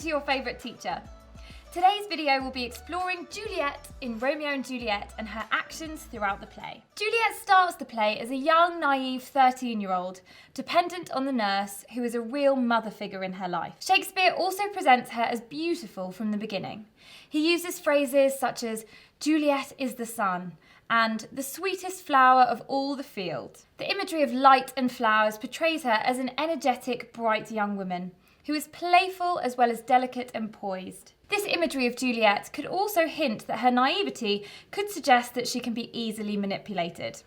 to your favourite teacher. Today's video will be exploring Juliet in Romeo and Juliet and her actions throughout the play. Juliet starts the play as a young, naive 13-year-old, dependent on the nurse who is a real mother figure in her life. Shakespeare also presents her as beautiful from the beginning. He uses phrases such as, "Juliet is the sun," and "the sweetest flower of all the field." The imagery of light and flowers portrays her as an energetic, bright young woman who is playful as well as delicate and poised. This imagery of Juliet could also hint that her naivety could suggest that she can be easily manipulated.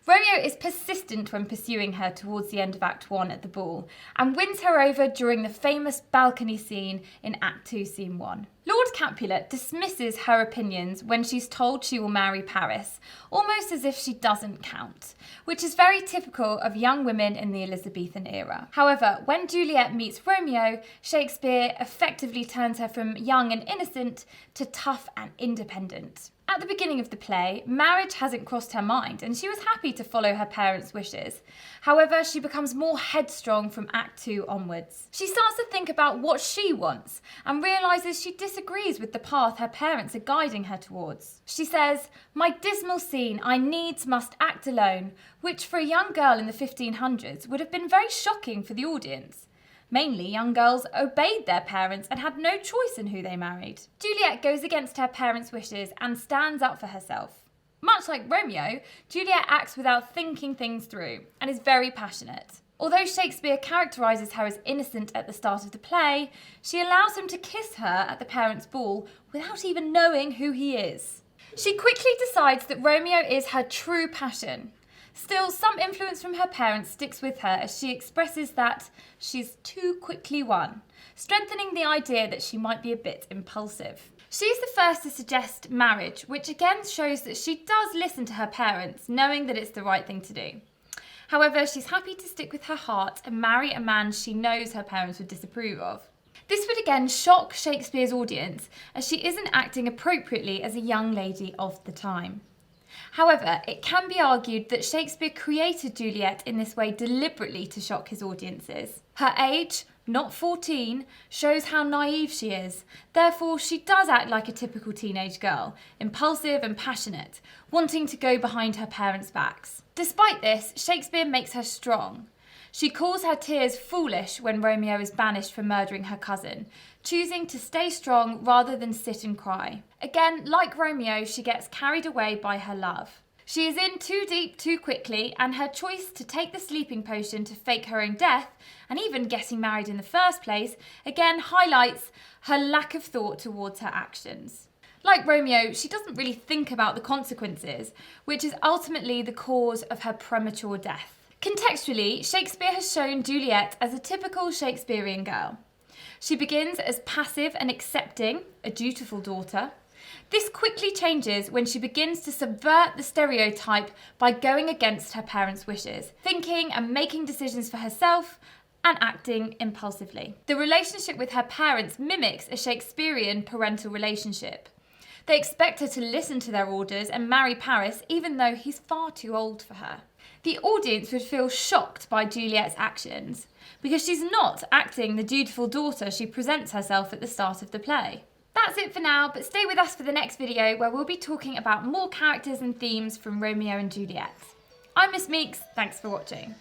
Romeo is persistent when pursuing her towards the end of Act 1 at the ball, and wins her over during the famous balcony scene in Act 2, Scene 1. Lord Capulet dismisses her opinions when she's told she will marry Paris, almost as if she doesn't count, which is very typical of young women in the Elizabethan era. However, when Juliet meets Romeo, Shakespeare effectively turns her from young and innocent to tough and independent. At the beginning of the play, marriage hasn't crossed her mind and she was happy to follow her parents' wishes. However, she becomes more headstrong from Act 2 onwards. She starts to think about what she wants and realises she disagrees with the path her parents are guiding her towards. She says, "My dismal scene I needs must act alone," which for a young girl in the 1500s would have been very shocking for the audience. Mainly, young girls obeyed their parents and had no choice in who they married. Juliet goes against her parents' wishes and stands up for herself. Much like Romeo, Juliet acts without thinking things through and is very passionate. Although Shakespeare characterises her as innocent at the start of the play, she allows him to kiss her at the parents' ball without even knowing who he is. She quickly decides that Romeo is her true passion. Still, some influence from her parents sticks with her as she expresses that she's too quickly won, strengthening the idea that she might be a bit impulsive. She's the first to suggest marriage, which again shows that she does listen to her parents, knowing that it's the right thing to do. However, she's happy to stick with her heart and marry a man she knows her parents would disapprove of. This would again shock Shakespeare's audience, as she isn't acting appropriately as a young lady of the time. However, it can be argued that Shakespeare created Juliet in this way deliberately to shock his audiences. Her age, not 14, shows how naive she is. Therefore, she does act like a typical teenage girl, impulsive and passionate, wanting to go behind her parents' backs. Despite this, Shakespeare makes her strong. She calls her tears foolish when Romeo is banished for murdering her cousin, choosing to stay strong rather than sit and cry. Again, like Romeo, she gets carried away by her love. She is in too deep too quickly, and her choice to take the sleeping potion to fake her own death, and even getting married in the first place, again highlights her lack of thought towards her actions. Like Romeo, she doesn't really think about the consequences, which is ultimately the cause of her premature death. Contextually, Shakespeare has shown Juliet as a typical Shakespearean girl. She begins as passive and accepting, a dutiful daughter. This quickly changes when she begins to subvert the stereotype by going against her parents' wishes, thinking and making decisions for herself, and acting impulsively. The relationship with her parents mimics a Shakespearean parental relationship. They expect her to listen to their orders and marry Paris even though he's far too old for her. The audience would feel shocked by Juliet's actions because she's not acting the dutiful daughter she presents herself at the start of the play. That's it for now, but stay with us for the next video where we'll be talking about more characters and themes from Romeo and Juliet. I'm Miss Meeks, thanks for watching.